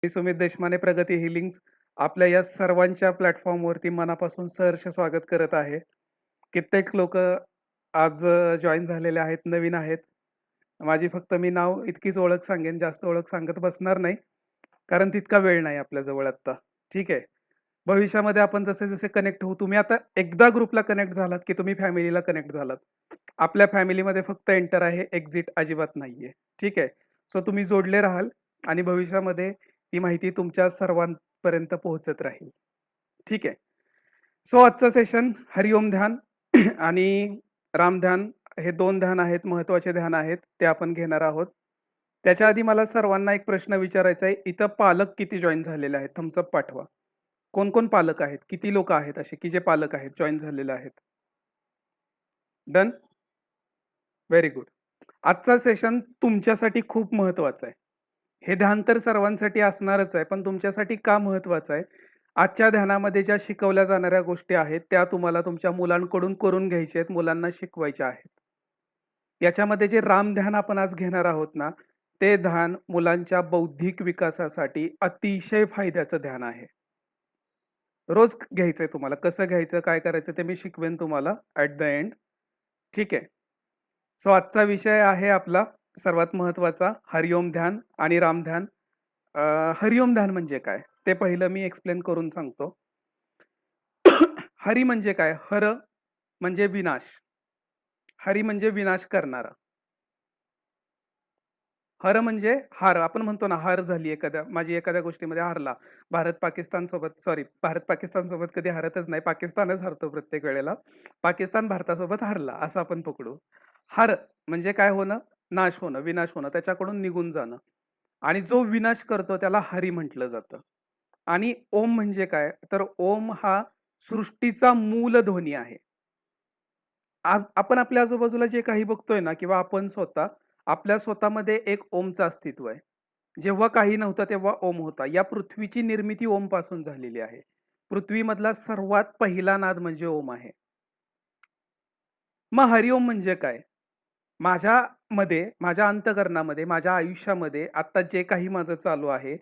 मी सुमित देशमाने प्रगती हिलिंग्स आपल्या या सर्वांच्या प्लॅटफॉर्मवरती मनापासून सहर्ष स्वागत करत आहे. कित्येक लोक आज जॉईन झालेले आहेत, नवीन आहेत. माझी फक्त मी नाव इतकीच ओळख सांगेन, जास्त ओळख सांगत बसणार नाही. कारण तितका वेळ नाही आपल्याजवळ आत्ता. ठीक आहे. भविष्यामध्ये आपण जसे-जसे कनेक्ट होऊ, तुम्ही आता एकदा ग्रुपला कनेक्ट झालात, की तुम्ही फॅमिलीला कनेक्ट झालात. आपल्या फॅमिलीमध्ये फक्त एंटर आहे, एक्झिट अजिबात नाहीये. ठीक आहे. सो तुम्ही जोडले राहाल आणि भविष्यामध्ये ती माहिती तुमच्या सर्वांपर्यंत पोहोचत राहील. ठीक आहे. सो आजचं सेशन हरिओम ध्यान आणि रामध्यान हे 2 ध्यान आहेत, महत्त्वाचे ध्यान आहेत. ते आपण घेणार आहोत. त्याच्या आधी मला सर्वांना एक प्रश्न विचारायचा आहे. इथं पालक किती जॉइन झालेले आहेत? थम्स अप पाठवा. कोण-कोण पालक आहेत? किती लोकं आहेत असे, की जे पालक आहेत, जॉइन झालेले आहेत? डन? Very good. आजचा सेशन तुमच्यासाठी खूप महत्त्वाचा आहे. हे ध्यान तर सर्वांसाठी असणारच आहे, पण तुमच्यासाठी का महत्त्वाचं आहे? आजच्या ध्यानामध्ये ज्या शिकवल्या जाणाऱ्या गोष्टी आहेत, त्या तुम्हाला तुमच्या मुलांकडून करून घ्यायच्या आहेत, मुलांना शिकवायच्या आहेत. याच्यामध्ये जे रामध्यान आपण आज घेणार आहोत ना, ते ध्यान मुलांच्या बौद्धिक विकासासाठी अतिशय फायद्याचं ध्यान आहे. रोज घ्यायचंय तुम्हाला. कसं घ्यायचं, काय करायचं ते मी शिकवेन तुम्हाला ॲट द एंड. ठीक आहे. सो आजचा विषय आहे आपला सर्वात महत्त्वाचा हरिओम ध्यान आणि रामध्यान. अ, हरिओम ध्यान म्हणजे काय? ते पहिलं मी एक्सप्लेन करून सांगतो. हरी म्हणजे काय? हर म्हणजे विनाश. हरी म्हणजे विनाश करणारा. हर म्हणजे हार. आपण म्हणतो ना, हार झाली माझी एखाद्या गोष्टीमध्ये हारला. भारत पाकिस्तानसोबत कधी हरतच नाही. पाकिस्तानच हरतो प्रत्येक वेळेला. पाकिस्तान भारतासोबत हारला असं आपण पकडू. हार म्हणजे काय होणं? नाश होणं, विनाश होणं, त्याच्याकडून निघून जाणं. आणि जो विनाश करतो त्याला हरी म्हटलं जातं. आणि ओम म्हणजे काय? तर ओम हा सृष्टीचा मूलध्वनी आहे. आपण आपल्या आजूबाजूला जे काही बघतोय ना किंवा आपण स्वतः, आपल्या स्वतःमध्ये एक ओमचं अस्तित्व आहे. जेव्हा काही नव्हतं तेव्हा ओम होता. या पृथ्वीची निर्मिती ओमपासून झालेली आहे. पृथ्वीमधला सर्वात पहिला नाद म्हणजे ओम आहे. मग हरिओम म्हणजे काय? माझ्या अंतःकरणामध्ये, माझ्या आयुष्यामध्ये आता जे काही माझं चालू आहे,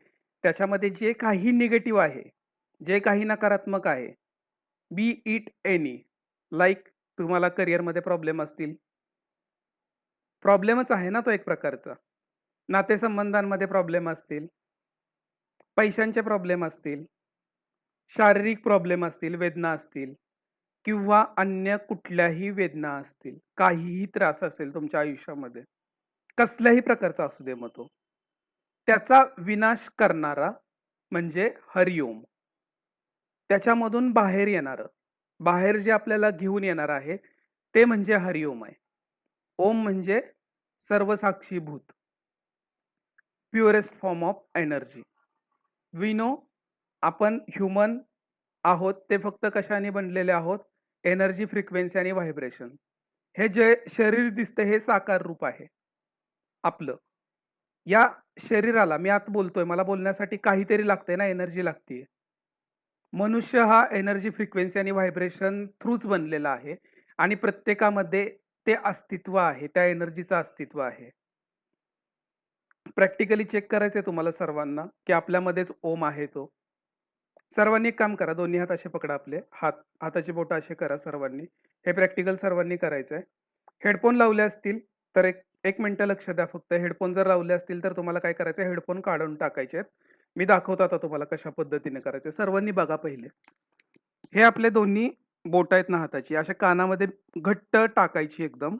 त्याच्यामध्ये जे काही निगेटिव्ह आहे, जे काही नकारात्मक आहे, बी इट एनी लाइक तुम्हाला करिअरमध्ये प्रॉब्लेम असतील. प्रॉब्लेमच आहे ना तो एक प्रकारचा. नातेसंबंधांमध्ये प्रॉब्लेम असतील, पैशांचे प्रॉब्लेम असतील, शारीरिक प्रॉब्लेम असतील, वेदना असतील किंवा अन्य कुठल्याही वेदना असतील. काहीही त्रास असेल तुमच्या आयुष्यामध्ये, कसल्याही प्रकारचा असू दे मग तो. त्याचा विनाश करणारा म्हणजे हरिओम. त्याच्यामधून बाहेर येणारं, बाहेर जे आपल्याला घेऊन येणार आहे, ते म्हणजे हरिओम आहे. ओम म्हणजे सर्वसाक्षीभूत, purest form of energy. We know आपण ह्युमन आहोत, ते फक्त कशाने बनलेले आहोत? एनर्जी, फ्रिक्वेन्सी आणि व्हायब्रेशन. हे जे शरीर दिसतं हे साकार रूप आहे आपलं. या शरीराला मी आता बोलतोय, मला बोलण्यासाठी काहीतरी लागतंय ना, एनर्जी लागतीये. मनुष्य हा एनर्जी, फ्रिक्वेन्सी आणि व्हायब्रेशन थ्रूच बनलेला आहे आणि प्रत्येकामध्ये ते अस्तित्व आहे, त्या एनर्जीचं अस्तित्व आहे. प्रॅक्टिकली चेक करायचंय तुम्हाला सर्वांना, की आपल्यामध्येच ओम आहे तो. सर्वांनी एक काम करा, दोन्ही हात असे पकडा आपले. हाताची बोटं असे करा सर्वांनी. हे प्रॅक्टिकल सर्वांनी करायचंय. हेडफोन लावले असतील, तर एक 1 मिनिटं लक्ष द्या फक्त. हेडफोन जर लावले असतील, तर तुम्हाला काय करायचं हेडफोन काढून टाकायचे आहेत. मी दाखवतो आता तुम्हाला कशा पद्धतीने करायचं सर्वांनी बघा पहिले. हे आपले दोन्ही बोटं आहेत ना हाताची, अशा कानामध्ये घट्ट टाकायची एकदम.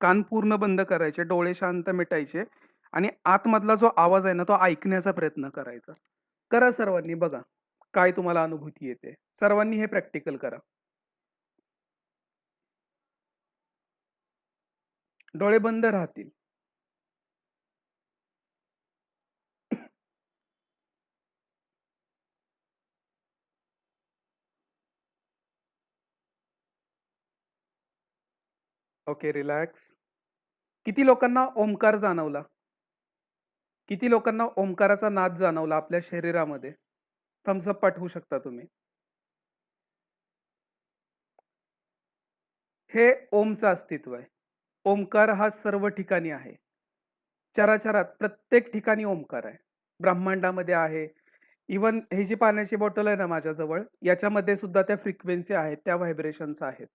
कान पूर्ण बंद करायचे, डोळे शांत मिटायचे आणि आतमधला जो आवाज आहे ना, तो ऐकण्याचा प्रयत्न करायचा. करा सर्वांनी बघा, काय तुम्हाला अनुभूती येते. सर्वांनी हे प्रॅक्टिकल करा. डोळे बंद राहतील. Okay, relax. किती लोकांना ओमकार जाणवला? किती लोकांना ओमकाराचा नाद जाणवला आपल्या शरीरामध्ये? थम्स अप पाठवू शकता तुम्ही. हे ओमचं अस्तित्व आहे. ओमकार हा सर्व ठिकाणी आहे. चराचरात प्रत्येक ठिकाणी ओमकार आहे. ब्रह्मांडामध्ये आहे, इव्हन ही जी पाण्याची बॉटल आहे ना माझ्याजवळ, याच्यामध्ये सुद्धा त्या फ्रिक्वेन्सी आहेत, त्या व्हायब्रेशन्स आहेत.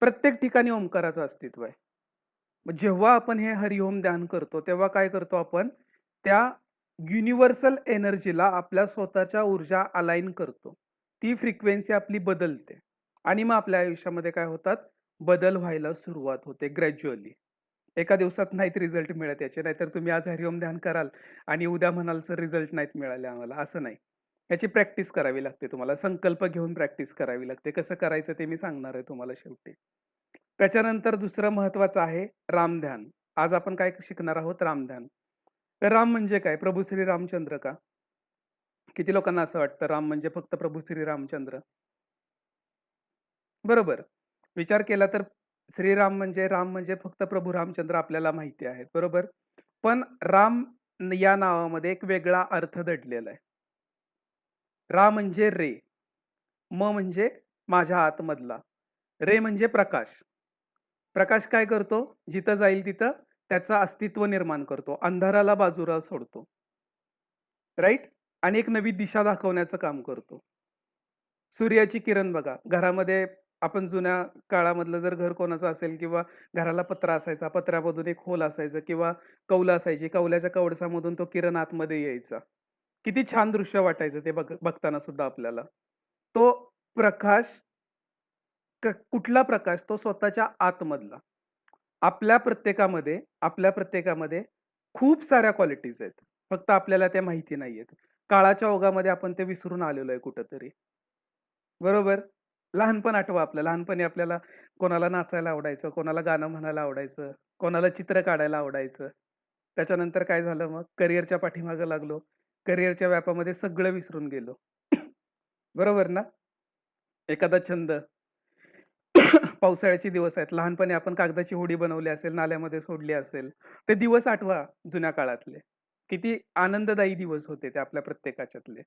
प्रत्येक ठिकाणी ओंकाराचं अस्तित्व आहे. मग जेव्हा आपण हे हरिओम ध्यान करतो, तेव्हा काय करतो आपण? त्या युनिव्हर्सल एनर्जीला आपल्या स्वतःच्या ऊर्जा अलाइन करतो. ती फ्रिक्वेन्सी आपली बदलते आणि मग आपल्या आयुष्यामध्ये काय होतात? बदल व्हायला सुरुवात होते ग्रॅज्युअली. एका दिवसात नाहीत रिझल्ट मिळत याचे. नाहीतर तुम्ही आज हरिओम ध्यान कराल आणि उद्या म्हणाल, "सर रिझल्ट नाहीत मिळाले आम्हाला." असं नाही. याची प्रॅक्टिस करावी लागते तुम्हाला. संकल्प घेऊन प्रॅक्टिस करावी लागते. कसं करायचं ते मी सांगणार आहे तुम्हाला शेवटी. त्याच्यानंतर दुसरं महत्त्वाचं आहे रामध्यान. आज आपण काय शिकणार आहोत? रामध्यान. तर राम म्हणजे काय? प्रभू श्री रामचंद्र का? किती लोकांना असं वाटतं राम म्हणजे फक्त प्रभू श्री रामचंद्र? बरोबर. विचार केला तर राम म्हणजे फक्त प्रभू रामचंद्र आपल्याला माहिती आहेत, बरोबर? पण राम या नावामध्ये एक वेगळा अर्थ दडलेला आहे. रा म्हणजे रे, म म्हणजे माझ्या आतमधला, रे म्हणजे प्रकाश. प्रकाश काय करतो? जिथं जाईल तिथं त्याचं अस्तित्व निर्माण करतो. अंधाराला बाजूला सोडतो. राइट? आणि एक नवी दिशा दाखवण्याचं काम करतो. सूर्याची किरण बघा, घरामध्ये आपण जुन्या काळामधलं जर घर कोणाचं असेल किंवा घराला पत्रा असायचा, पत्र्यामधून एक होल असायचं किंवा कौलं असायची. कौलाच्या कवडसामधून तो किरण आतमध्ये यायचा. किती छान दृश्य वाटायचं ते बघताना सुद्धा आपल्याला. तो प्रकाश कुठला प्रकाश? तो स्वतःच्या आतमधला. आपल्या प्रत्येकामध्ये खूप साऱ्या क्वालिटीज आहेत. फक्त आपल्याला त्या माहिती नाहीयेत. काळाच्या ओघामध्ये आपण ते विसरून आलेलो आहे कुठेतरी. बरोबर? लहानपण आठवा आपलं. लहानपणी आपल्याला कोणाला नाचायला आवडायचं, कोणाला गाणं म्हणायला आवडायचं, कोणाला चित्र काढायला आवडायचं. त्याच्यानंतर काय झालं मग? करिअरच्या पाठीमागे लागलो. करिअरच्या व्यापामध्ये सगळं विसरून गेलो. बरोबर ना? एखादा छंद पावसाळ्याचे दिवस आहेत. लहानपणी आपण कागदाची होडी बनवली असेल, नाल्यामध्ये सोडली असेल. ते दिवस आठवा जुन्या काळातले. किती आनंददायी दिवस होते ते आपल्या प्रत्येकाच्यातले.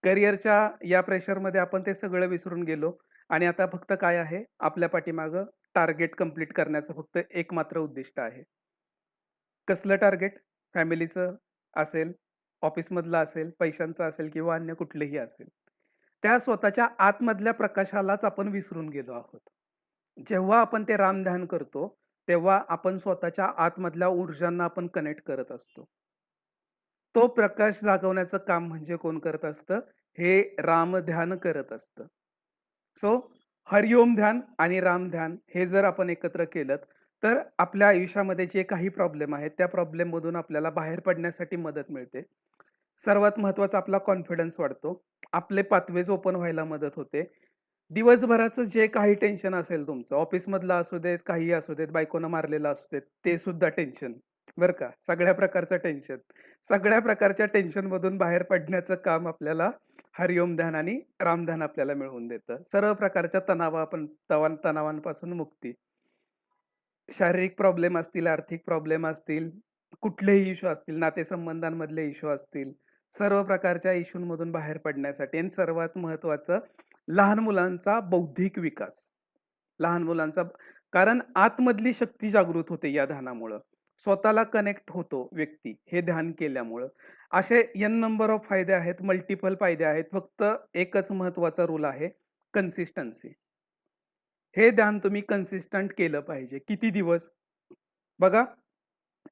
करिअरच्या या प्रेशरमध्ये आपण ते सगळं विसरून गेलो आणि आता फक्त काय आहे, आपल्या पाठीमागं टार्गेट कंप्लीट करण्याचं फक्त एकमात्र उद्दिष्ट आहे. कसलं टार्गेट? फॅमिलीचं असेल, ऑफिसमधलं असेल, पैशांचं असेल किंवा अन्य कुठलंही असेल. त्या स्वतःच्या आतमधल्या प्रकाशालाच आपण विसरून गेलो आहोत. जेव्हा आपण ते रामध्यान करतो, तेव्हा आपण स्वतःच्या आतमधल्या ऊर्जांना आपण कनेक्ट करत असतो. तो प्रकाश जागवण्याचं काम म्हणजे कोण करत असतं? हे रामध्यान करत असतं. सो हरिओम ध्यान आणि रामध्यान हे जर आपण एकत्र केलंत, तर आपल्या आयुष्यामध्ये जे काही प्रॉब्लेम आहेत, त्या प्रॉब्लेममधून आपल्याला बाहेर पडण्यासाठी मदत मिळते. सर्वात महत्त्वाचा आपला कॉन्फिडन्स वाढतो. आपले पाथवेज ओपन व्हायला मदत होते. दिवसभराचं जे काही टेन्शन असेल तुमचं, ऑफिसमधलं असू देत, काहीही असू देत, बायकोनं मारलेलं असू देत, ते सुद्धा टेन्शन, बरं का. सगळ्या प्रकारचं टेन्शन. सगळ्या प्रकारच्या टेन्शनमधून बाहेर पडण्याचं काम आपल्याला हरिओम ध्यान आणि रामध्यान आपल्याला मिळवून देतं. सर्व प्रकारच्या तणावांपासून मुक्ती. शारीरिक प्रॉब्लेम असतील, आर्थिक प्रॉब्लेम असतील, कुठलेही इश्यू असतील, नातेसंबंधांमधले इश्यू असतील, सर्व प्रकारच्या इश्यूमधून बाहेर पडण्यासाठी आणि सर्वात महत्त्वाचं लहान मुलांचा बौद्धिक विकास. लहान मुलांचा कारण आतमधली शक्ती जागृत होते या ध्यानामुळं. स्वतःला कनेक्ट होतो व्यक्ती हे ध्यान केल्यामुळं. असे एन नंबर ऑफ फायदे आहेत, मल्टिपल फायदे आहेत. फक्त एकच महत्त्वाचा रूल आहे, कन्सिस्टन्सी. हे ध्यान तुम्ही कन्सिस्टंट केलं पाहिजे. किती दिवस? बघा,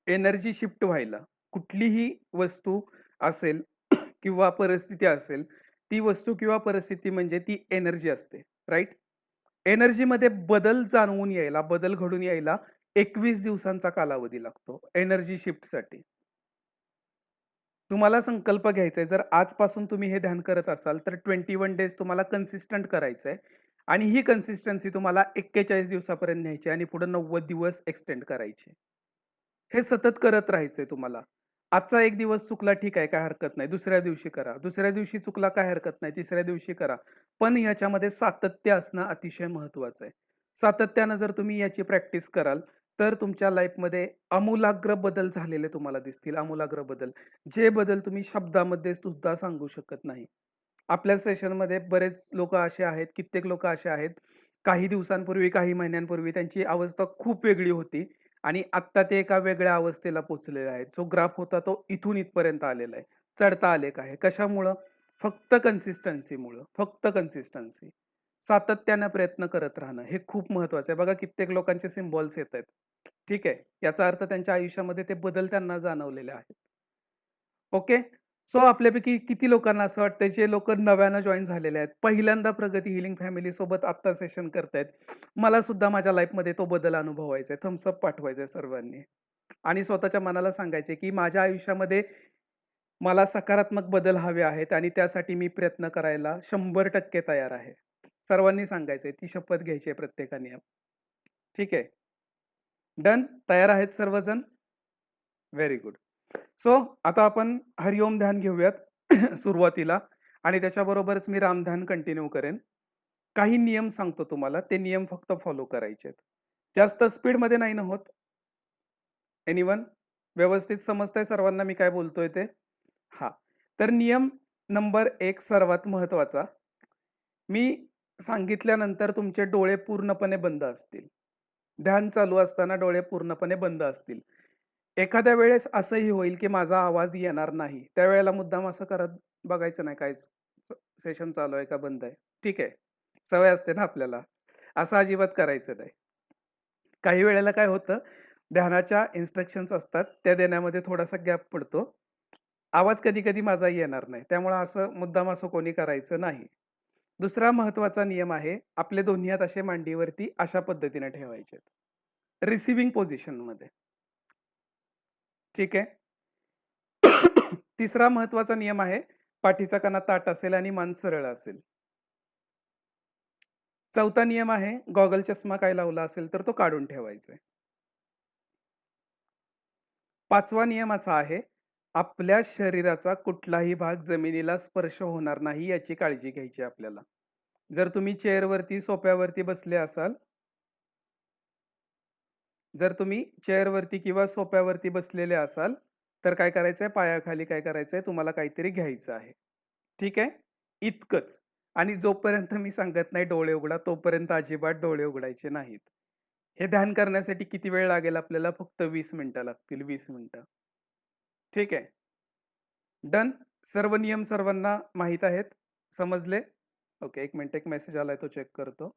एनर्जी शिफ्ट व्हायला कुठलीही वस्तू असेल किंवा परिस्थिती असेल, ती वस्तू किंवा परिस्थिती म्हणजे ती एनर्जी असते, राइट? एनर्जीमध्ये बदल जाणवून यायला, बदल घडून यायला 21 दिवसांचा कालावधी लागतो एनर्जी शिफ्टसाठी. तुम्हाला संकल्प घ्यायचा आहे, जर आजपासून तुम्ही हे ध्यान करत असाल, तर 21 डेज तुम्हाला कन्सिस्टंट करायचं आहे आणि ही कन्सिस्टन्सी तुम्हाला 41 दिवसापर्यंत न्यायची आणि पुढे 90 दिवस एक्सटेंड करायची. हे सतत करत राहायचंय तुम्हाला. आजचा एक दिवस चुकला ठीक आहे, काही हरकत नाही. दुसऱ्या दिवशी करा. दुसऱ्या दिवशी चुकला काही हरकत नाही. तिसऱ्या दिवशी करा. पण ह्याच्यामध्ये सातत्य असणं अतिशय महत्त्वाचं आहे. सातत्यानं जर तुम्ही याची प्रॅक्टिस कराल, तर तुमच्या लाईफमध्ये आमूलाग्र बदल झालेले तुम्हाला दिसतील, आमूलाग्र बदल. जे बदल तुम्ही शब्दामध्ये सुद्धा सांगू शकत नाही. आपल्या सेशनमध्ये बरेच लोकं असे आहेत, कित्येक लोकं असे आहेत, काही दिवसांपूर्वी, काही महिन्यांपूर्वी त्यांची अवस्था खूप वेगळी होती आणि आत्ता ते एका वेगळ्या अवस्थेला पोहोचलेले आहेत. जो ग्राफ होता तो इथून इथपर्यंत आलेला आहे. चढता आलेख आहे. कशामुळं? फक्त कन्सिस्टन्सीमुळं. फक्त कन्सिस्टन्सी. सातत्यानं प्रयत्न करत राहणं हे खूप महत्वाचं आहे. बघा कित्येक लोकांचे सिम्बॉल्स येतायत. ठीक आहे. याचा अर्थ त्यांच्या आयुष्यामध्ये ते बदल त्यांना जाणवलेले आहेत. ओके. सो आपल्यापैकी किती लोकांना असं वाटतंय जे लोकं नव्यानं जॉइन झालेले आहेत, पहिल्यांदा प्रगती हिलिंग फॅमिली सोबत आत्ता सेशन करतायत. मला सुद्धा माझ्या लाईफमध्ये तो बदल अनुभवायचा आहे. थम्स अप पाठवायचा आहे सर्वांनी. आणि स्वतःच्या मनाला सांगायचंय, की माझ्या आयुष्यामध्ये मला सकारात्मक बदल हवे आहेत आणि त्यासाठी मी प्रयत्न करायला 100% तयार आहे. सर्वांनी सांगायचंय. ती शपथ घ्यायची आहे प्रत्येकाने. ठीक आहे. डन? तयार आहेत सर्वजण? Very good. सो आता आपण हरिओम ध्यान घेऊयात सुरुवातीला आणि त्याच्याबरोबरच मी रामध्यान कंटिन्यू करेन. काही नियम सांगतो तुम्हाला, ते नियम फक्त फॉलो करायचे आहेत. जास्त स्पीडमध्ये नाही ना होत? एनीवन? व्यवस्थित समजतंय सर्वांना मी काय बोलतोय ते? हां. तर नियम नंबर 1 सर्वात महत्त्वाचा. मी सांगितल्यानंतर तुमचे डोळे पूर्णपणे बंद असतील. ध्यान चालू असताना डोळे पूर्णपणे बंद असतील. एखाद्या वेळेस असंही होईल, की माझा आवाज येणार नाही. त्यावेळेला मुद्दाम असं करत बघायचं नाही काय सेशन चालू आहे का बंद आहे. ठीक आहे. सवय असते ना आपल्याला. असं अजिबात करायचं नाही. काही वेळेला काय होतं, ध्यानाच्या इन्स्ट्रक्शन्स असतात, त्या देण्यामध्ये थोडासा गॅप पडतो. आवाज कधी-कधी माझा येणार नाही. त्यामुळे असं मुद्दाम असं कोणी करायचं नाही. दुसरा महत्त्वाचा नियम आहे, आपले दोन्ही हात असे मांडीवरती अशा पद्धतीने ठेवायचे. रिसिव्हिंग पोझिशनमध्ये. ठीक आहे. तिसरा महत्त्वाचा नियम आहे, पाठीचा कणा ताठ असेल आणि मान सरळ असेल. चौथा नियम आहे, गॉगल चष्मा काय लावला असेल तर तो काढून ठेवायचा आहे. 5वा नियम असा आहे, आपल्या शरीराचा कुठलाही भाग जमिनीला स्पर्श होणार नाही याची काळजी घ्यायची आपल्याला. जर तुम्ही चेअरवरती, सोफ्यावरती बसले असाल, जर तुम्ही चेअरवरती किंवा सोफ्यावरती बसलेले असाल, तर काय करायचंय पायाखाली काय करायचंय तुम्हाला काहीतरी घ्यायचं आहे. ठीक आहे? इतकंच. आणि जोपर्यंत मी सांगत नाही डोळे उघडा, तोपर्यंत अजिबात डोळे उघडायचे नाहीत. हे ध्यान करण्यासाठी किती वेळ लागेल आपल्याला? फक्त 20 मिनिटं लागतील, 20 मिनिटं. ठीक आहे. डन. सर्व नियम सर्वांना माहीत आहेत? समजले? ओके. 1 मिनिट, एक मेसेज आलाय तो चेक करतो.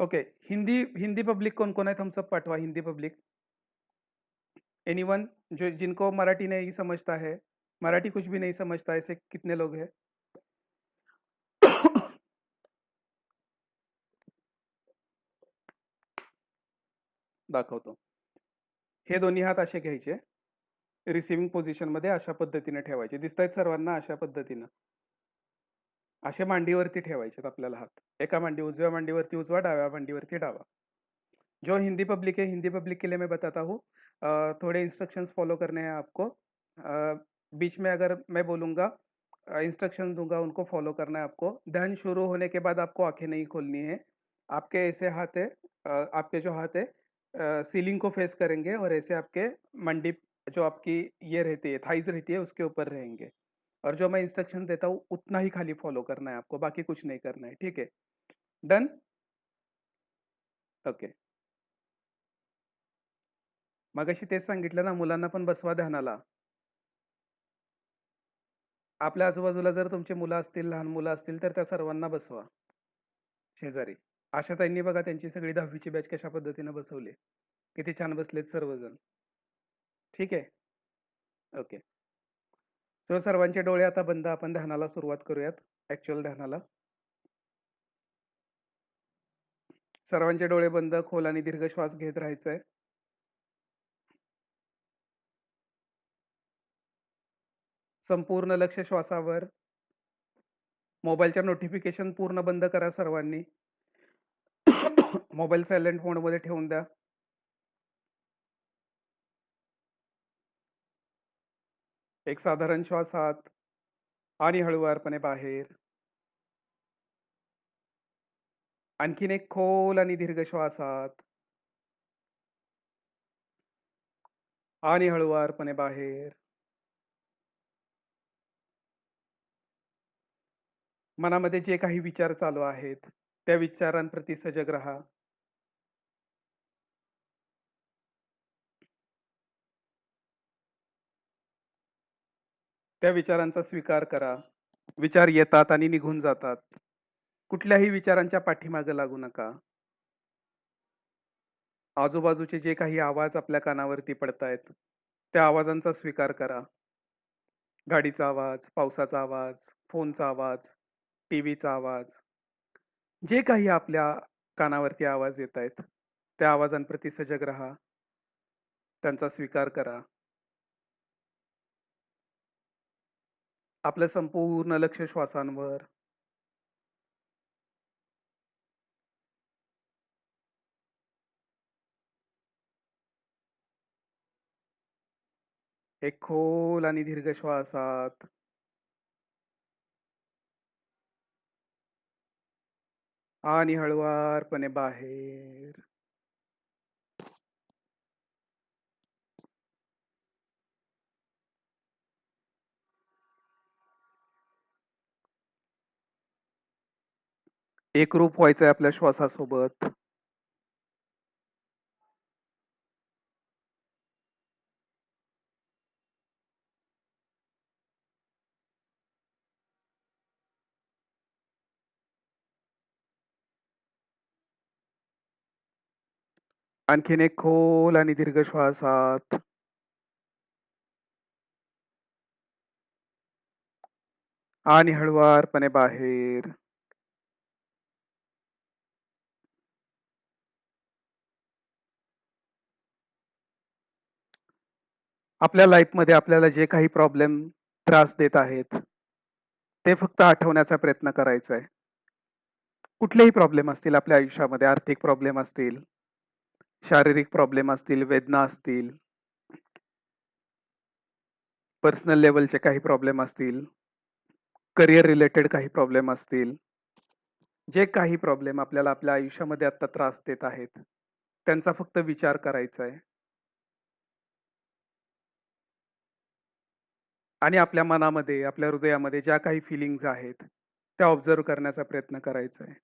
ओके. हिंदी हिंदी पब्लिक कौन-कौन है? थम्स अप पाठवा हिंदी पब्लिक. एनीवन जो जिनको मराठी नहीं समझता है, मराठी कुछ भी नहीं समझता, ऐसे कितने लोग हैं? दाखवतो. हे दोन्ही हात असे घ्यायचे. रिसिव्हिंग पोझिशनमध्ये अशा पद्धतीने ठेवायचे. दिसतायत सर्वांना अशा पद्धतीनं. असे मांडीवरती ठेवायचेत आपल्याला हात. एका उजव्या मांडीवरती उजवा, डाव्या मांडीवरती डावा. जो हिंदी पब्लिक है, हिंदी पब्लिक के लिए मैं बताता हूँ। थोड़े इंस्ट्रक्शंस फॉलो करने हैं आपको। बीच में अगर मैं बोलूँगा इंस्ट्रक्शन दूँगा उनको फॉलो करना है आपको। ध्यान शुरू होने के बाद आपको आँखें नहीं खोलनी है। आपके ऐसे हाथ है आपके जो हाथ है सीलिंग को फेस करेंगे और ऐसे आपके मंडी जो आपकी ये रहती है, थाइज़ रहती है उसके ऊपर रहेंगे। और जो मैं इंस्ट्रक्शन देता हूँ उतना ही खाली फॉलो करना है आपको, बाकी कुछ नहीं करना है, ठीक है? डन? ओके. मगाशी तेच सांगितलं ना, मुलांना पण बसवा ध्यानाला. आपल्या आजूबाजूला जर तुमची मुलं असतील, लहान मुलं असतील, तर त्या सर्वांना बसवा शेजारी. आशाताईंनी बघा त्यांची सगळी 10वी ची बॅच कशा पद्धतीने बसवली. किती छान बसलेत सर्वजण. ठीक आहे? ओके. सो सर्वांचे डोळे आता बंद. आपण ध्यानाला सुरुवात करूयात. ॲक्चुअल ध्यानाला. सर्वांचे डोळे बंद, खोल आणि दीर्घ श्वास घेत राहायचंय. संपूर्ण लक्ष श्वासावर. मोबाईलच्या नोटिफिकेशन पूर्ण बंद करा सर्वांनी. मोबाईल सायलेंट मोडमध्ये ठेवून द्या. एक साधारण श्वास आत आणि हळुवारपणे बाहेर. आणखीन एक खोल आणि दीर्घ श्वास आत आणि हळुवारपणे बाहेर. मनामध्ये जे काही विचार चालू आहेत, त्या विचारांप्रती सजग राहा. त्या विचारांचा स्वीकार करा. विचार येतात आणि निघून जातात. कुठल्याही विचारांच्या पाठीमागे लागू नका. आजूबाजूचे जे काही आवाज आपल्या कानावरती पडतायत, त्या आवाजांचा स्वीकार करा. गाडीचा आवाज, पावसाचा आवाज, फोनचा आवाज, टीव्हीचा आवाज, जे काही आपल्या कानावरती आवाज येतायत, त्या आवाजांप्रती सजग राहा. त्यांचा स्वीकार करा. आपलं संपूर्ण लक्ष श्वासांवर, एक खोल आणि दीर्घ श्वासात आणि हळुवारपणे बाहेर. एकरूप व्हायचंय आपल्या श्वासासोबत. आणखीन एक खोल आणि दीर्घ श्वासात आणि हळुवारपणे बाहेर. आपल्या लाईफमध्ये आपल्याला जे काही प्रॉब्लेम त्रास देत आहेत, ते फक्त आठवण्याचा प्रयत्न करायचा आहे. कुठलेही प्रॉब्लेम असतील आपल्या आयुष्यामध्ये, आर्थिक प्रॉब्लेम असतील, शारीरिक प्रॉब्लेम असतील, वेदना असतील, पर्सनल लेव्हलचे काही प्रॉब्लेम असतील, करिअर रिलेटेड काही प्रॉब्लेम असतील, जे काही प्रॉब्लेम आपल्याला आपल्या आयुष्यामध्ये आता त्रास देत आहेत, त्यांचा फक्त विचार करायचा आहे आणि आपल्या मनामध्ये, आपल्या हृदयामध्ये ज्या काही फीलिंग्ज आहेत, त्या ऑब्झर्व्ह करण्याचा प्रयत्न करायचा आहे.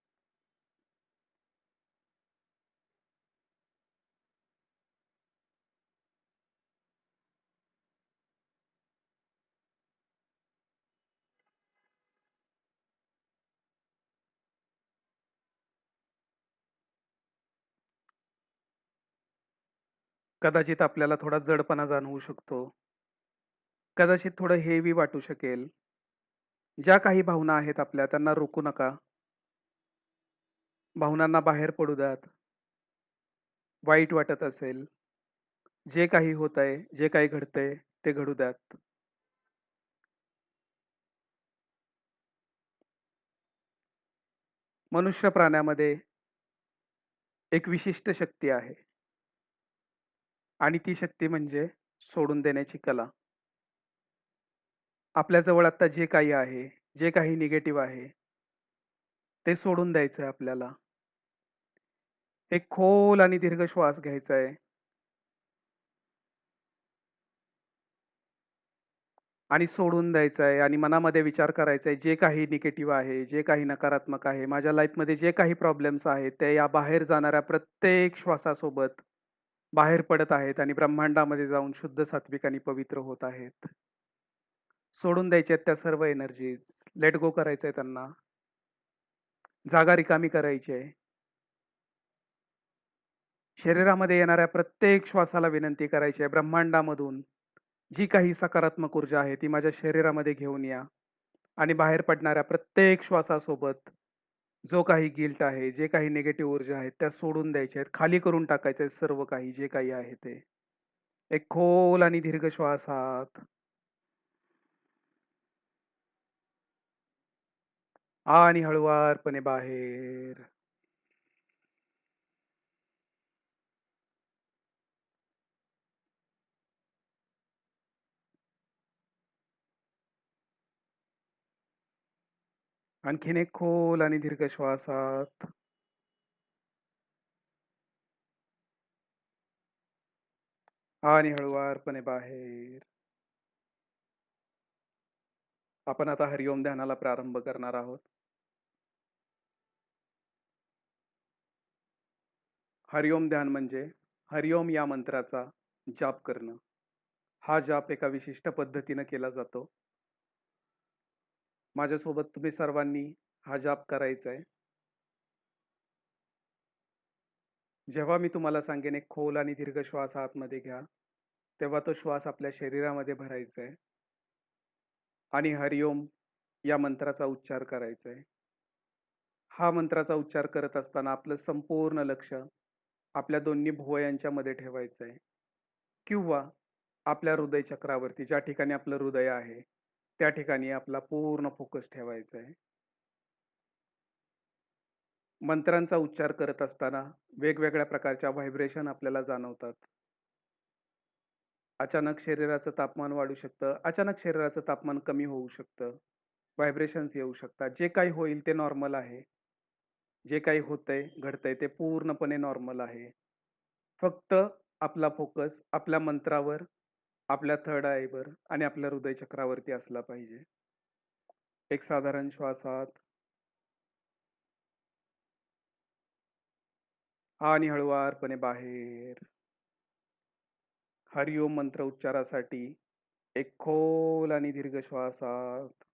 कदाचित आपल्याला थोडा जडपणा जाणवू शकतो. कदाचित थोडं हेवी वाटू शकेल. ज्या काही भावना आहेत आपल्या त्यांना रोखू नका. भावनांना बाहेर पडू द्यात. वाईट वाटत असेल, जे काही होतंय, जे काही घडतंय ते घडू द्यात. मनुष्य प्राण्यामध्ये एक विशिष्ट शक्ती आहे आणि ती शक्ती म्हणजे सोडून देण्याची कला. आपल्याजवळ आता जे काही आहे, जे काही निगेटिव्ह आहे, ते सोडून द्यायचं आहे आपल्याला. एक खोल आणि दीर्घ श्वास घ्यायचा आहे आणि सोडून द्यायचं आहे आणि मनामध्ये विचार करायचा आहे, जे काही निगेटिव्ह आहे, जे काही नकारात्मक आहे, माझ्या लाईफमध्ये जे काही प्रॉब्लेम्स आहेत, ते या बाहेर जाणाऱ्या प्रत्येक श्वासासोबत बाहेर पडत आहेत आणि ब्रह्मांडामध्ये जाऊन शुद्ध, सात्विक आणि पवित्र होत आहेत. सोडून द्यायच्या आहेत त्या सर्व एनर्जीज. लेट गो करायचंय त्यांना. जागा रिकामी करायची आहे. शरीरामध्ये येणाऱ्या प्रत्येक श्वासाला विनंती करायची आहे, ब्रह्मांडामधून जी काही सकारात्मक ऊर्जा आहे, ती माझ्या शरीरामध्ये घेऊन या आणि बाहेर पडणाऱ्या प्रत्येक श्वासासोबत जो काही गिल्ट आहे, जे काही निगेटिव्ह ऊर्जा आहेत, त्या सोडून द्यायच्या आहेत. खाली करून टाकायचं आहे सर्व काही, जे काही आहे ते. एक खोल आणि दीर्घ श्वास आत आणि हळुवारपणे बाहेर. आणखीन एक खोल आणि दीर्घ श्वास आत आणि हळुवारपणे बाहेर. आपण आता हरिओम ध्यानाला प्रारंभ करणार आहोत. हरिओम ध्यान म्हणजे हरिओम या मंत्राचा जाप करणं. हा जाप एका विशिष्ट पद्धतीनं केला जातो. माझ्यासोबत तुम्ही सर्वांनी हा जाप करायचा आहे. जेव्हा मी तुम्हाला सांगेन एक खोल आणि दीर्घ श्वास आतमध्ये घ्या, तेव्हा तो श्वास आपल्या शरीरामध्ये भरायचा आहे आणि हरिओम या मंत्राचा उच्चार करायचा आहे. हा मंत्राचा उच्चार करत असताना आपलं संपूर्ण लक्ष आपल्या दोन्ही भुवयांच्या मध्ये ठेवायचं आहे किंवा आपल्या हृदय चक्रावरती ज्या ठिकाणी आपलं हृदय आहे, त्या ठिकाणी आपला पूर्ण फोकस ठेवायचा आहे. मंत्रांचा उच्चार करत असताना वेगवेगळ्या प्रकारच्या व्हायब्रेशन आपल्याला जाणवतात. अचानक शरीराचं तापमान वाढू शकतं, अचानक शरीराचं तापमान कमी होऊ शकतं. व्हायब्रेशन्स येऊ शकतात. जे काही होईल ते नॉर्मल आहे. जे काही होतंय, घडतंय ते पूर्णपणे नॉर्मल आहे. फक्त आपला फोकस आपल्या मंत्रावर, आपल्या थर्ड आयवर आणि आपल्या हृदय चक्रावरती असला पाहिजे. एक साधारण श्वासात आणि हळुवारपणे बाहेर. हरिओम मंत्र उच्चारासाठी एक खोल आणि दीर्घ श्वासात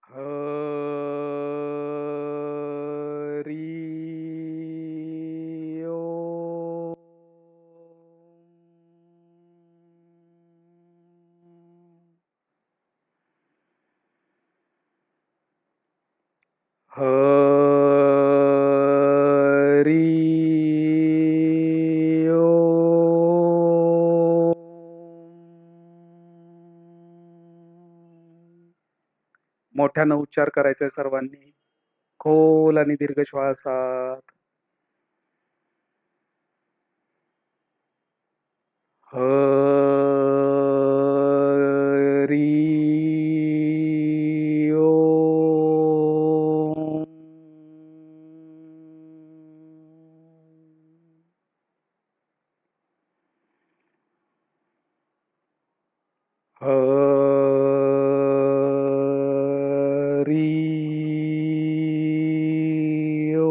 हरी ओम. हरी ओम. मोठ्यानं उच्चार करायचा आहे सर्वांनी. खोल आणि दीर्घ श्वासात हरी ओम. हरी ओम.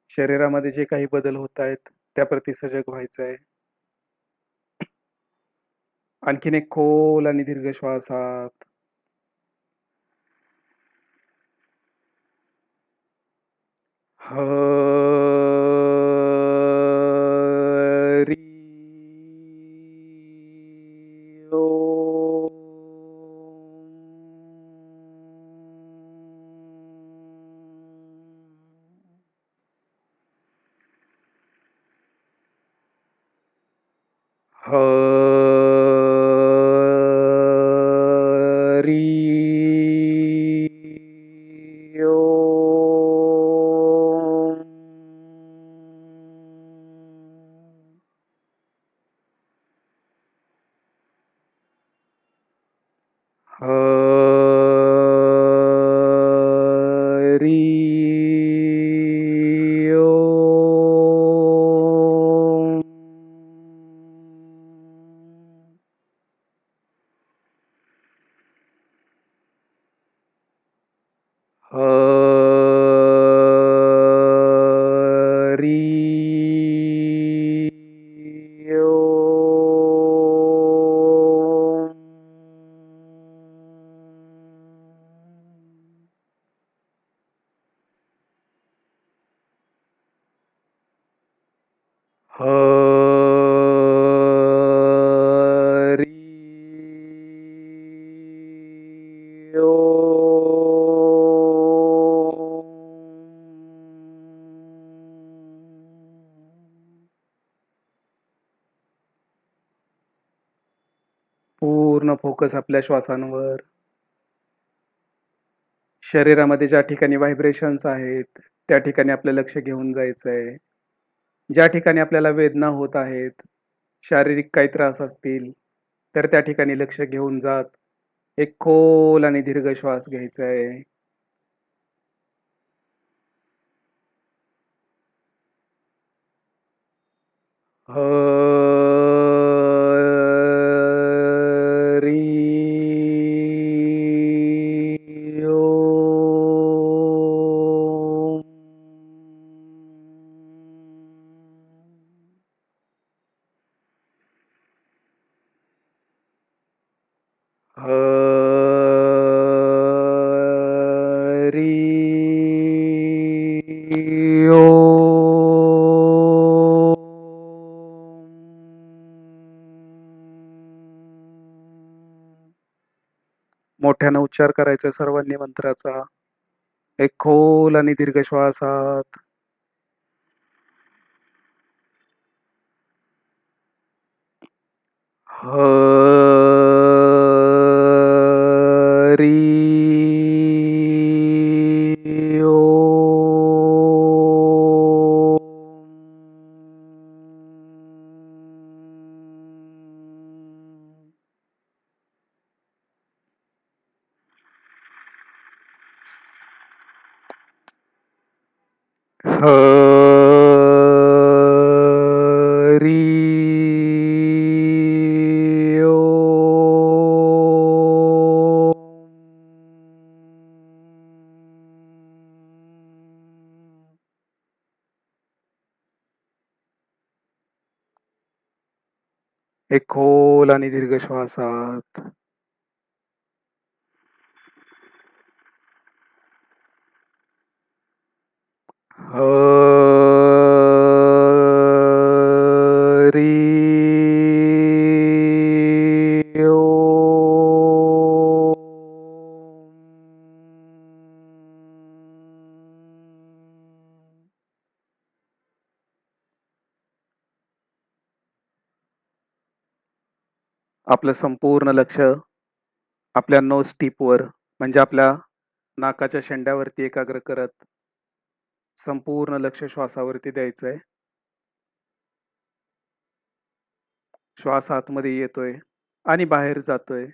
शरीरामध्ये जे काही बदल होत आहेत, त्याप्रती सजग व्हायचं आहे. आणखीन एक खोल आणि दीर्घ श्वासात हरी ओम. हरी ओम. हरी ओम. हरी ओम. हरी ओम. पूर्ण फोकस आपल्या श्वासांवर. शरीरामध्ये ज्या ठिकाणी व्हायब्रेशन्स आहेत, त्या ठिकाणी आपलं लक्ष घेऊन जायचंय. ज्या ठिकाणी आपल्याला वेदना होत आहेत, शारीरिक काही त्रास असतील, तर त्या ठिकाणी लक्ष घेऊन जात एक खोल आणि दीर्घ श्वास घ्यायचा आहे. हरी ओम. हरी ओम. मोठ्यानं उच्चार करायचा सर्वांनी मंत्राचा. एक खोल आणि दीर्घ श्वासात हरी ओम. हरी ओम. एक खोल आणि दीर्घ श्वासात हरी ओम. आपलं संपूर्ण लक्ष आपल्या नोज टिपवर म्हणजे आपल्या नाकाच्या शेंड्यावरती एकाग्र करत संपूर्ण लक्ष श्वासावरती द्यायचंय. श्वास आतमध्ये येतोय आणि बाहेर जातोय.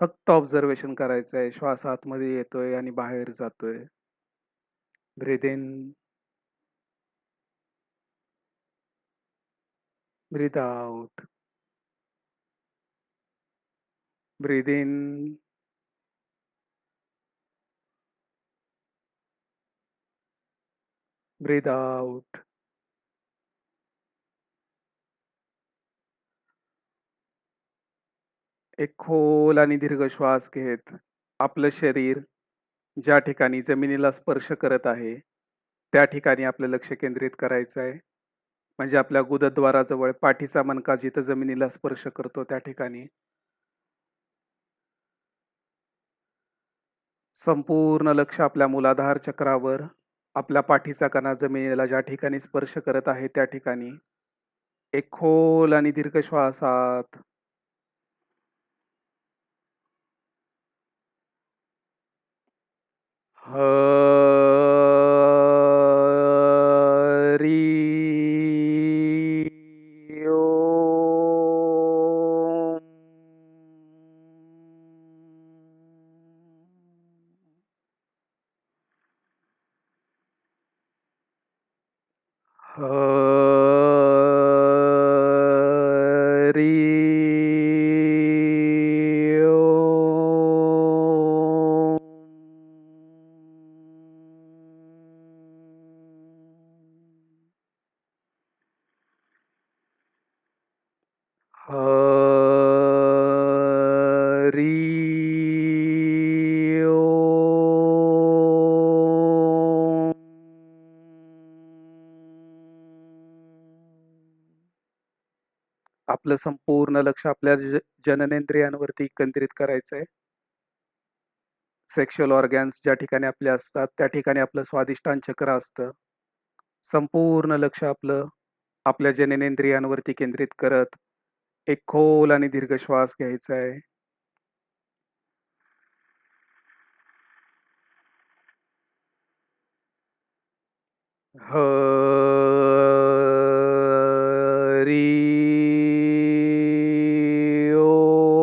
फक्त ऑब्झर्वेशन करायचंय. श्वास आतमध्ये येतोय आणि बाहेर जातोय. Breathe in, breathe out. Breathe in, breathe out. एक खोल आणि दीर्घ श्वास घेत आपलं शरीर ज्या ठिकाणी जमिनीला स्पर्श करत आहे, त्या ठिकाणी आपलं लक्ष केंद्रित करायचं आहे. म्हणजे आपल्या गुदद्वाराजवळ पाठीचा मणका जिथं जमिनीला स्पर्श करतो त्या ठिकाणी. संपूर्ण लक्ष आपल्या मूलाधार चक्रावर, आपल्या पाठीचा कणा जमिनीला ज्या ठिकाणी स्पर्श करत आहे त्या ठिकाणी. एक खोल आणि दीर्घ श्वासात हरी ओम. हरी ओम. हरी ओम. आपलं संपूर्ण लक्ष आपल्या जननेंद्रियांवरती केंद्रित करायचंय. सेक्शुअल ऑर्गन्स ज्या ठिकाणी आपले असतात, त्या ठिकाणी आपलं स्वादिष्टान चक्र असतं. संपूर्ण लक्ष आपलं आपल्या जननेंद्रियांवरती केंद्रित करत एक खोल आणि दीर्घ श्वास घ्यायचा आहे. हरी ओम.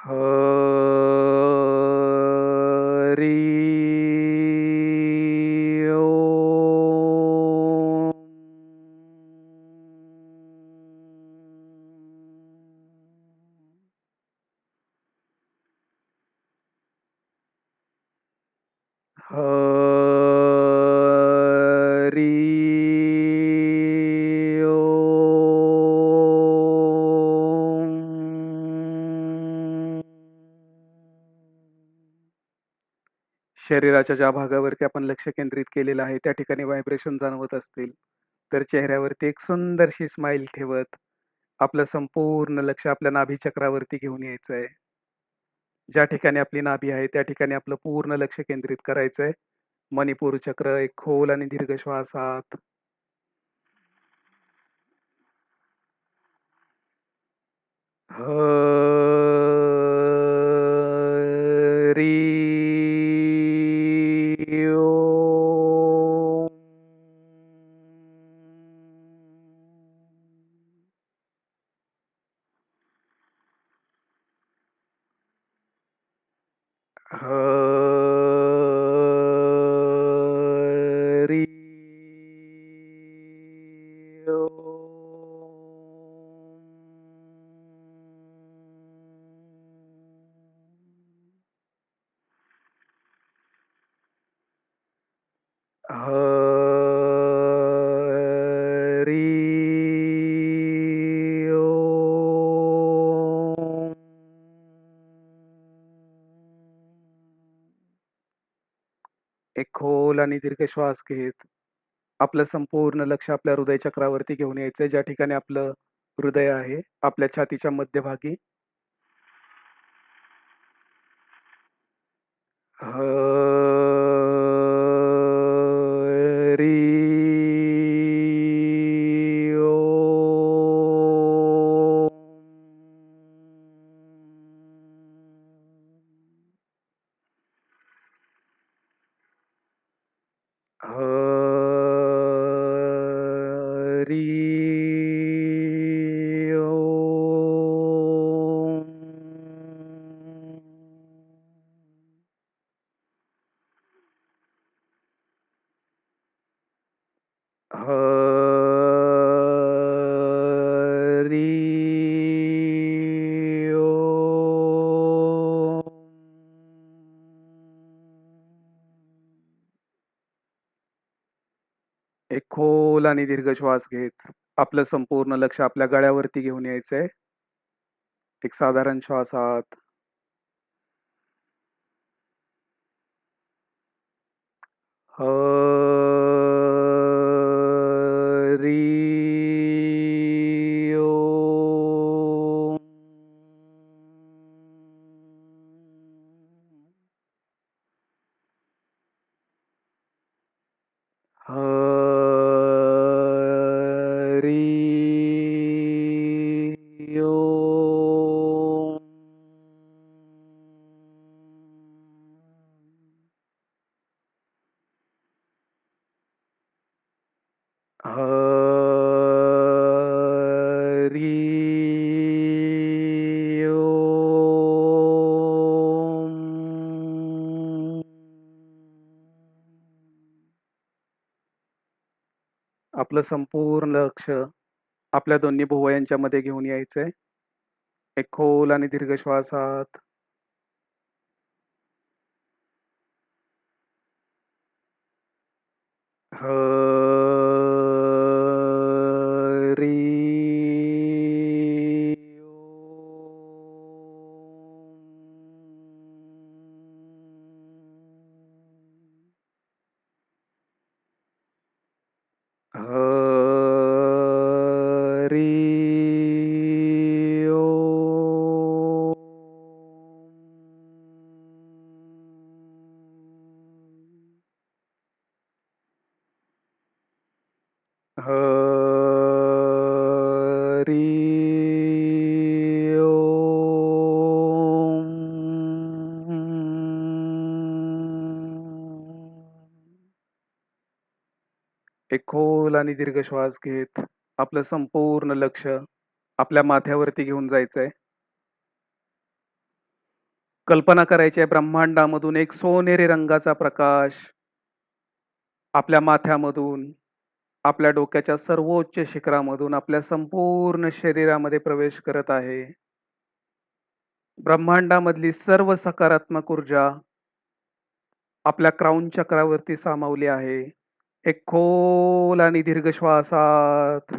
हरी ओम. हरी शरीराच्या ज्या भागावरती आपण लक्ष केंद्रित केलेलं आहे, त्या ठिकाणी व्हायब्रेशन जाणवत असतील, तर चेहऱ्यावरती एक सुंदरशी स्माईल ठेवत, आपलं संपूर्ण लक्ष आपल्या नाभीचक्रावरती घेऊन यायचं आहे. ज्या ठिकाणी आपली नाभी आहे, त्या ठिकाणी आपलं पूर्ण लक्ष केंद्रित करायचंय. मणिपूर चक्र, एक खोल आणि दीर्घ श्वास आत. हरी ओम. हरी ओम. हरी ओम. एक खोल आणि दीर्घ श्वास घेत आपलं संपूर्ण लक्ष आपल्या हृदय चक्रावरती घेऊन यायचंय, ज्या ठिकाणी आपलं हृदय आहे, आपल्या छातीच्या मध्यभागी. हरी ओम. हरी ओम. हरी ओम. एक खोल आणि दीर्घ श्वास घेत आपलं संपूर्ण लक्ष आपल्या गळ्यावरती घेऊन यायचंय. एक साधारण श्वास आत. हरी ओम. हरी ओम. हरी ओम. आपलं संपूर्ण लक्ष आपल्या दोन्ही भुवयांच्या मध्ये घेऊन यायचंय. एक खोल आणि दीर्घ श्वासात. हरी ओम. हरी ओम. हरी ओम. एक खोल आणि दीर्घ श्वास घेत आपलं संपूर्ण लक्ष आपल्या माथ्यावरती घेऊन जायचंय. कल्पना करायची आहे ब्रह्मांडामधून एक सोनेरी रंगाचा प्रकाश आपल्या माथ्यामधून, आपल्या डोक्याच्या सर्वोच्च शिखरामधून आपल्या संपूर्ण शरीरामध्ये प्रवेश करत आहे. ब्रह्मांडामधली सर्व सकारात्मक ऊर्जा आपल्या क्राउन चक्रावरती सामावली आहे. एक खोल आणि दीर्घ श्वासात.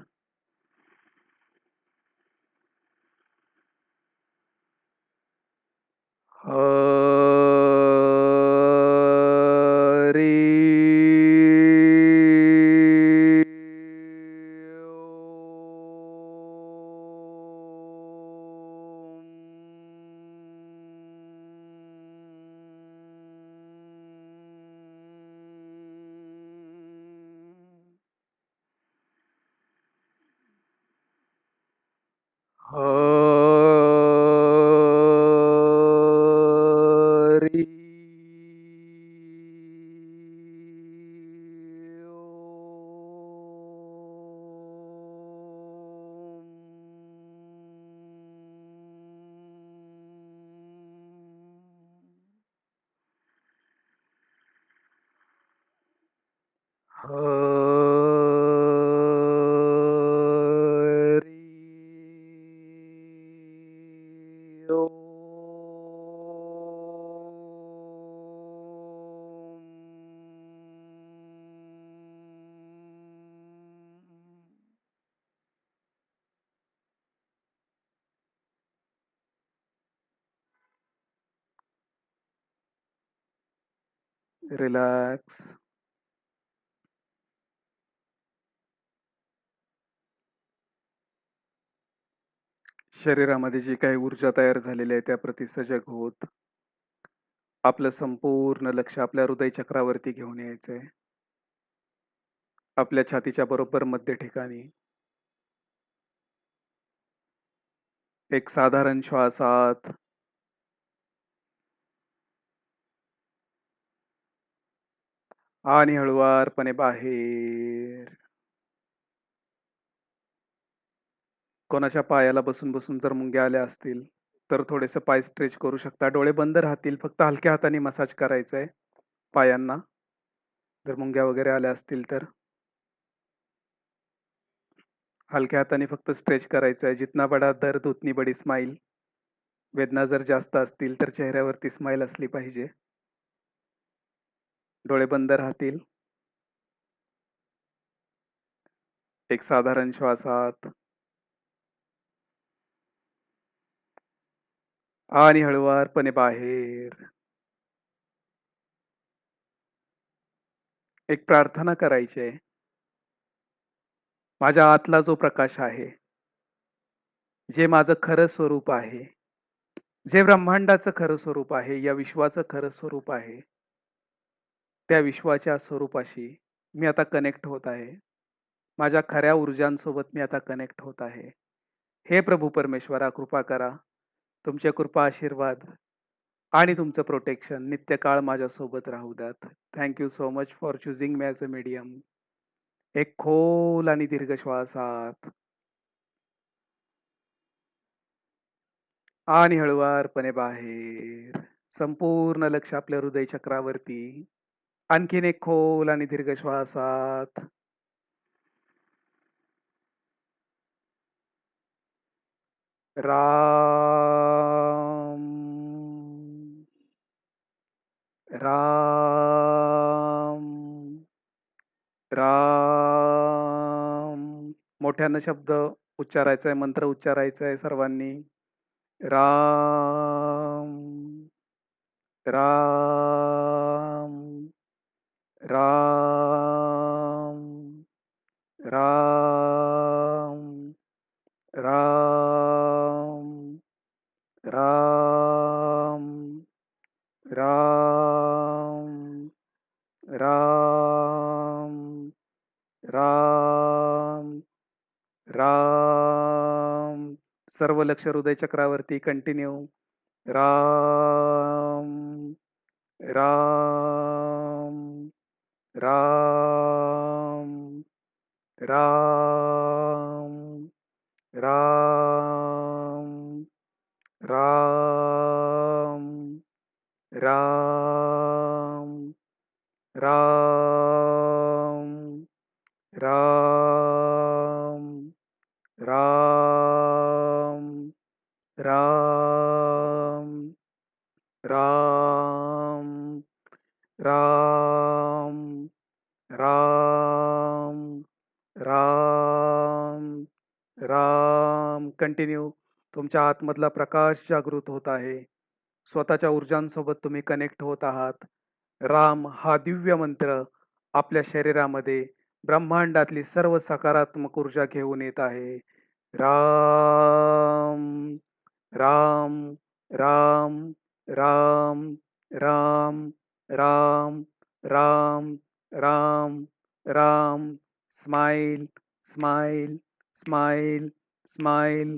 हरी हरी ओम. रिलॅक्स. शरीरामध्ये जी काही ऊर्जा तयार झालेली आहे त्याप्रती सजग होत आपलं संपूर्ण लक्ष आपल्या हृदय चक्रावरती घेऊन यायचंय. आपल्या छातीच्या बरोबर मध्य ठिकाणी एक साधारण श्वास आत आणि हळुवारपणे बाहेर. कोणाच्या पायाला बसून-बसून जर मुंग्या आल्या असतील, तर थोडेसे पाय स्ट्रेच करू शकता. डोळे बंद राहतील. फक्त हलक्या हाताने मसाज करायचा आहे पायांना. जर मुंग्या वगैरे आल्या असतील तर. हलक्या हाताने फक्त स्ट्रेच करायचं आहे. जितना बडा दर्द उतनी बडी स्माइल. वेदना जर जास्त असतील तर चेहऱ्यावरती स्माइल असली पाहिजे. डोळे बंद राहतील. एक साधारण श्वास आत आणि हळुवारपणे बाहेर. एक प्रार्थना करायची आहे. माझ्या आतला जो प्रकाश आहे, जे माझं खरं स्वरूप आहे, जे ब्रह्मांडाचं खरं स्वरूप आहे, या विश्वाचं खरं स्वरूप आहे, त्या विश्वाच्या स्वरूपाशी मी आता कनेक्ट होत आहे. माझ्या खऱ्या ऊर्जांसोबत मी आता कनेक्ट होत आहे. हे प्रभू परमेश्वरा कृपा करा. तुमचे कृपा आशीर्वाद आणि तुमचं प्रोटेक्शन नित्यकाळ माझ्यासोबत राहू द्यात. Thank you so much for choosing me as a medium. एक खोल आणि दीर्घ श्वास आत आणि हळुवारपणे बाहेर. संपूर्ण लक्ष आपल्या हृदय चक्रावरती. आणखीन एक खोल आणि दीर्घ श्वास आत राम, राम, राम. मोठ्यानं शब्द उच्चारायचा आहे, मंत्र उच्चारायचा आहे सर्वांनी. राम, राम, राम, राम, राम, राम, राम, राम, राम, राम. सर्व लक्ष हृदय चक्रावरती कंटिन्यू. राम, राम, राम, राम, राम, राम, राम, राम, राम, राम, राम, राम, राम, राम, राम, राम. कंटिन्यू. तुमच्या आतमधला प्रकाश जागृत होत आहे. स्वतःच्या ऊर्जांसोबत तुम्ही कनेक्ट होत आहात. राम हा दिव्य मंत्र आपल्या शरीरामध्ये ब्रह्मांडातली सर्व सकारात्मक ऊर्जा घेऊन येत आहे. Ram, Ram, Ram, Ram, Ram, Ram, Ram, Ram, Ram. Smile, smile, smile, smile.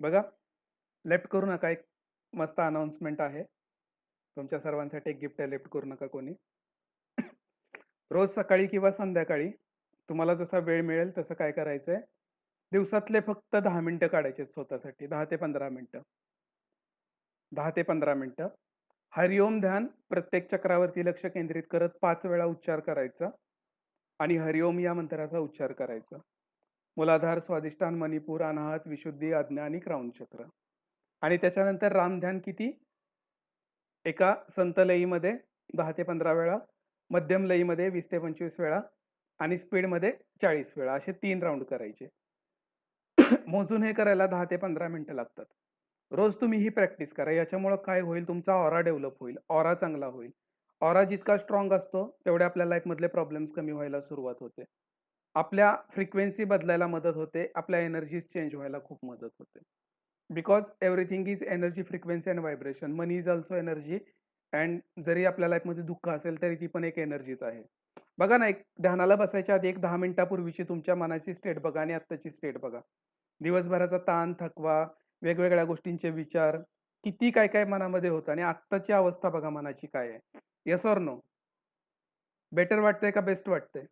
बघा, लेफ्ट करू नका. एक मस्त अनाउन्समेंट आहे. तुमच्या सर्वांसाठी एक गिफ्ट आहे, लेफ्ट करू नका कोणी. रोज सकाळी किंवा संध्याकाळी तुम्हाला जसा वेळ मिळेल तसं काय करायचंय, दिवसातले फक्त 10 मिनिटं काढायचे आहेत स्वतःसाठी. 10 ते 15 मिनिटं. 10 ते 15 मिनिटं. हरिओम ध्यान प्रत्येक चक्रावरती लक्ष केंद्रित करत 5 वेळा उच्चार करायचा आणि हरिओम या मंत्राचा उच्चार करायचा. मूलाधार, स्वादिष्ठान, मणिपूर, अनाहत, विशुद्धी, आज्ञा आणि क्राउन चक्र. आणि त्याच्यानंतर रामध्यान किती? एका संत लयीमध्ये 10 ते 15 वेळा, मध्यम लयीमध्ये 20 ते 25 वेळा आणि स्पीडमध्ये 40 वेळा, असे 3 राउंड करायचे. मोजून हे करायला 10 ते 15 मिनिटं लागतात. रोज तुम्ही ही प्रॅक्टिस करा. याच्यामुळं काय होईल, तुमचा ऑरा डेव्हलप होईल, ऑरा चांगला होईल. ऑरा जितका स्ट्रॉंग असतो, तेवढे आपल्या लाईफमधले प्रॉब्लेम्स कमी व्हायला सुरुवात होते. आपल्या फ्रिक्वेन्सी बदलायला मदत होते. आपल्या एनर्जीज चेंज व्हायला खूप मदत होते. Because everything is energy, frequency and vibration. Money is also energy and जरी आपल्या लाईफमध्ये दुःख असेल, तरी ती पण एक एनर्जीच आहे. बघा ना, एक ध्यानाला बसायच्या आधी एक 10 मिनिटापूर्वीची तुमच्या मनाची स्टेट बघा आणि आत्ताची स्टेट बघा. दिवसभराचा ताण, थकवा, वेगवेगळ्या गोष्टींचे विचार, किती काय-काय मनामध्ये होतं आणि आत्ताची अवस्था बघा मनाची काय आहे. Yes or no? बेटर वाटतंय का बेस्ट वाटतंय?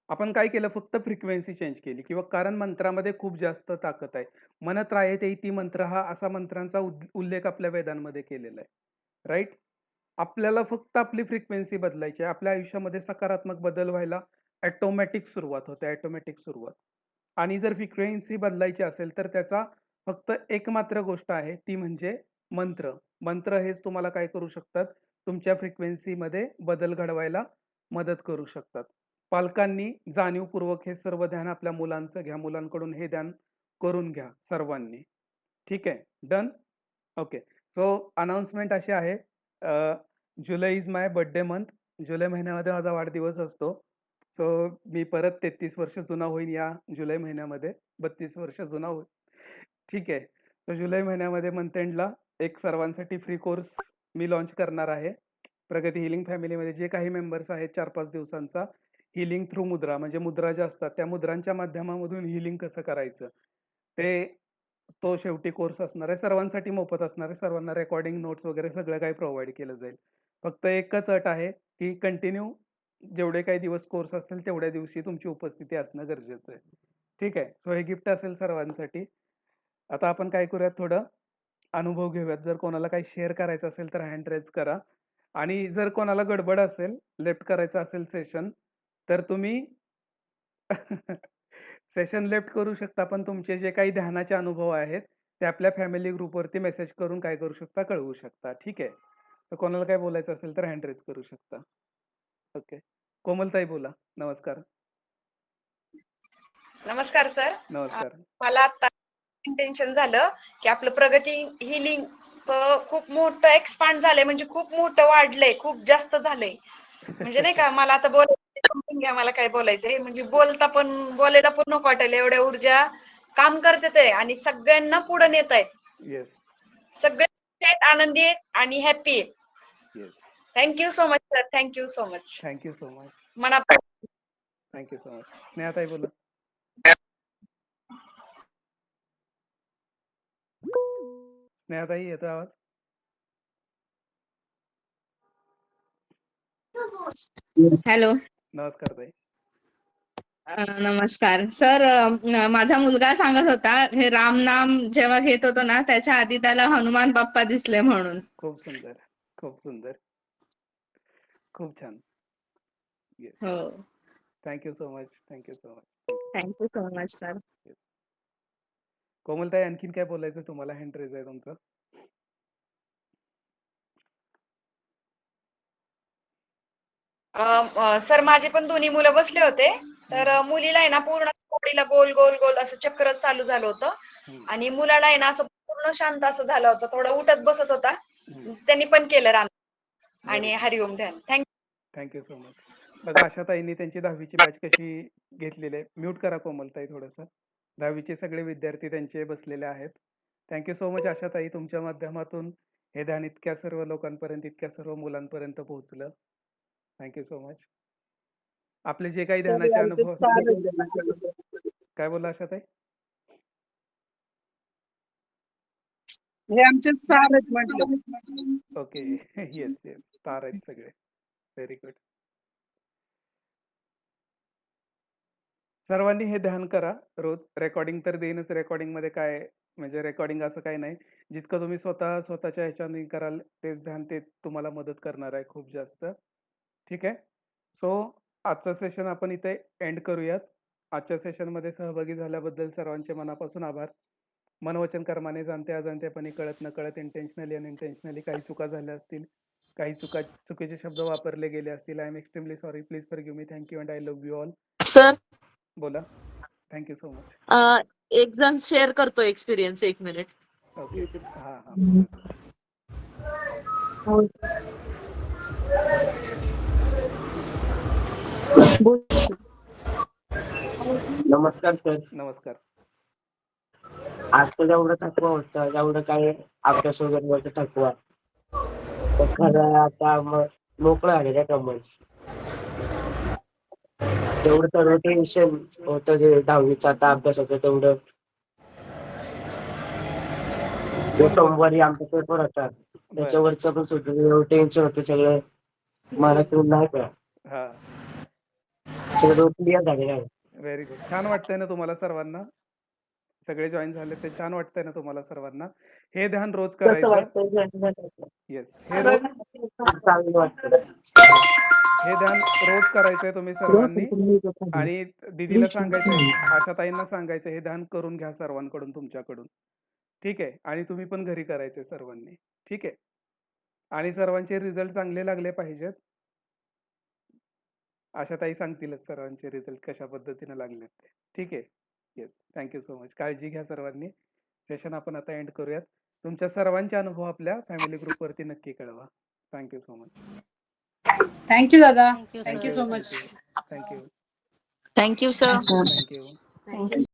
आपण काय केलं, फक्त फ्रिक्वेन्सी चेंज केली किंवा कारण मंत्रामध्ये खूप जास्त ताकद आहे. "मनत रायते इति मंत्र" हा असा मंत्रांचा उल्लेख आपल्या वेदांमध्ये केलेला आहे. राइट? आपल्याला फक्त आपली फ्रिक्वेन्सी बदलायची आहे. आपल्या आयुष्यामध्ये सकारात्मक बदल व्हायला ऑटोमॅटिक सुरुवात होते, ऑटोमॅटिक सुरुवात. आणि जर फ्रिक्वेन्सी बदलायची असेल, तर त्याचा फक्त एकमात्र गोष्ट आहे, ती म्हणजे मंत्र. मंत्र हेच तुम्हाला काय करू शकतात, तुमच्या फ्रिक्वेन्सीमध्ये बदल घडवायला मदत करू शकतात. पालकांनी जाणीवपूर्वक हे सर्व ध्यान आपल्या मुलांचं घ्या. मुलांकडून हे ध्यान करून घ्या सर्वांनी. ठीक आहे. डन? ओके. सो अनाउन्समेंट अशी आहे, जुलै इज माय बर्थडे मंथ. जुलै महिन्यामध्ये माझा वाढदिवस असतो. सो मी परत 33 वर्ष जुना होईन या जुलै महिन्यामध्ये. 32 वर्ष जुना होईल. ठीक आहे. तर जुलै महिन्यामध्ये मंथ एंडला एक सर्वांसाठी फ्री कोर्स मी लॉन्च करणार आहे. प्रगती हिलिंग फॅमिलीमध्ये जे काही मेंबर्स आहेत 4-5 दिवसांचा हीलिंग थ्रू मुद्रा, म्हणजे मुद्रा ज्या असतात त्या मुद्रांच्या माध्यमामधून हीलिंग कसं करायचं, ते तो शेवटी कोर्स असणार आहे. सर्वांसाठी मोफत असणार आहे. सर्वांना रेकॉर्डिंग, नोट्स वगैरे सगळं काही प्रोव्हाईड केलं जाईल. फक्त एकच अट आहे, की कंटिन्यू जेवढे काही दिवस कोर्स असेल तेवढ्या दिवशी तुमची उपस्थिती असणं गरजेचं आहे. ठीक आहे. सो हे गिफ्ट असेल सर्वांसाठी. आता आपण काय करूयात, थोडं अनुभव घेऊयात. जर कोणाला काही शेअर करायचं असेल तर हँड रेज करा. आणि जर कोणाला गडबड असेल, लेफ्ट करायचं असेल सेशन, तर तुम्ही सेशन लेफ्ट करू शकता. पण तुमचे जे काही ध्यानाचे अनुभव आहेत, ते आपल्या फॅमिली ग्रुपवरती मेसेज करून काय करू शकता, कळवू शकता. ठीक आहे. तर कोणाला काय बोलायचं असेल तर हँड रेज करू शकता. ओके. कोमलताई बोला. नमस्कार. नमस्कार सर. नमस्कार. मला आता इंटेन्शन झालं, की आपलं प्रगती हिलिंगचं खूप मोठं एक्सपांड झालंय, म्हणजे खूप मोठं वाढलंय, खूप जास्त झालंय. म्हणजे नाही का, मला आता बोलायचं समजून घ्या मला काय बोलायचंय. म्हणजे बोलायला पण नको वाटायला, एवढ्या ऊर्जा काम करते ते आणि सगळ्यांना पुढे नेत आहेत. येस, सगळे आहेत, आनंदी आहेत आणि हॅपी आहेत. Yes. Thank you so much sir. Thank you so much. Thank you so much. मनापासून थँक यू सो मच. स्नेहाताई बोला. स्नेहाताई येतोय आवाज? हॅलो. नमस्कार ताई. नमस्कार सर. माझा मुलगा सांगत होता हे राम नाम जेव्हा घेत होतो ना त्याच्या आधी त्याला हनुमान बाप्पा दिसले म्हणून. खूप सुंदर, खूप सुंदर. खूप छान. येस. हो. Thank you so much. Thank you so much. Thank you so much. Thank you so much sir. Yes. कोमलताई, आणखीन काय बोलायचं तुम्हाला? हँड रेज आहे तुमचं. सर माझे पण दोन्ही मुलं बसले होते. तर हं, मुलीला आहे ना पूर्ण बॉडीला गोल गोल गोल असं चक्र चालू झालं होतं हं. आणि मुलाला आहे ना असं पूर्ण शांत असं झालं होतं. थोडा उठत बसत होता. हं. त्यांनी पण केलं राम व्हेरी आणि गुड. हरिओम ध्यान. Thank you. Thank you so much. बघा, आशाताईंनी त्यांची 10वी ची बॅच कशी घेतलेली आहे. म्यूट करा कोमलताई थोडंसं. 10वी चे सगळे विद्यार्थी त्यांचे बसलेले आहेत. थँक यू सो मच आशाताई. तुमच्या माध्यमातून हे ध्यान इतक्या सर्व लोकांपर्यंत, इतक्या सर्व मुलांपर्यंत पोहोचलं. Thank you so much. आपले जे काही सर ध्यानाचे यांचे अनुभव असतील. चालू काय बोलला आशाताई? हे आमचे स्टार आहेत म्हटलं. ओके. Yes, yes. स्टार आहेत सगळे. Very good. सर्वांनी हे ध्यान करा रोज. रेकॉर्डिंग तर देईनच. रेकॉर्डिंगमध्ये काय म्हणजे रेकॉर्डिंग असं काही नाही. जितकं तुम्ही स्वतःच्या ह्याच्याने कराल तेच ध्यान ते तुम्हाला मदत करणार आहे खूप जास्त. ठीक आहे. सो आजचं सेशन आपण इथे एंड करूयात. आजच्या सेशनमध्ये सहभागी झाल्याबद्दल सर्वांचे मनापासून आभार. मनवचन कर्माने जाणत्या अजाणत्यापणे कळत नकळत इंटेन्शनली अनइंटेन्शनली काही चुका झाल्या असतील, काही चुकीचे शब्द वापरले गेले असतील. I am extremely sorry. Please forgive me. Thank you and I love you all. Sir बोला. Thank you so much. एक जण शेअर करतो एक्सपिरियन्स 1 मिनिट. ओके. हां, हां. बोला तुम्ही. नमस्कार सर. नमस्कार. आजचं जेवढं थकवा होतं जेवढं काही अभ्यास वगैरे होतं थकवा तर खरं आता मग मोकळं आहे त्या कमल. जेवढं सर्व टेन्शन होतं जे 10वीचं आता अभ्यासाचं तेवढं ते बोल. सोमवारी आमचा पेपर होता बरं. त्याच्यावरचं पण सुद्धा एवढं टेन्शन होतं सगळं मला ते नाही का हां. सगळं क्लिअर झालेलं आहे. Very good. छान वाटतंय ना तुम्हाला सर्वांना? सगळे जॉइन झाले ते छान वाटतंय ना तुम्हाला सर्वांना? हे ध्यान रोज कसं करायचं. वाटतं येस. हे रोज चांगलं वाटतं. येस. हे ध्यान रोज करायचंय तुम्ही सर्वांनी. आणि दीदीला सांगायचंय, आशाताईंना सांगायचं हे ध्यान करून घ्या सर्वांकडून तुमच्याकडून. ठीक आहे. आणि तुम्ही पण घरी करायचे सर्वांनी. ठीक आहे. आणि सर्वांचे रिझल्ट चांगले लागले पाहिजेत. आशाताई सांगतीलच सर्वांचे रिझल्ट कशा पद्धतीने लागलेत ते. ठीक आहे. Yes. Thank you so much. काळजी घ्या सर्वांनी. सेशन आपण आता एंड करूयात. तुमच्या सर्वांचे अनुभव आपल्या फॅमिली ग्रुपवरती नक्की कळवा. Thank you so much. Thank you दादा. Thank you thank you sir. So much. Thank you. Thank you sir. Thank you. Thank you.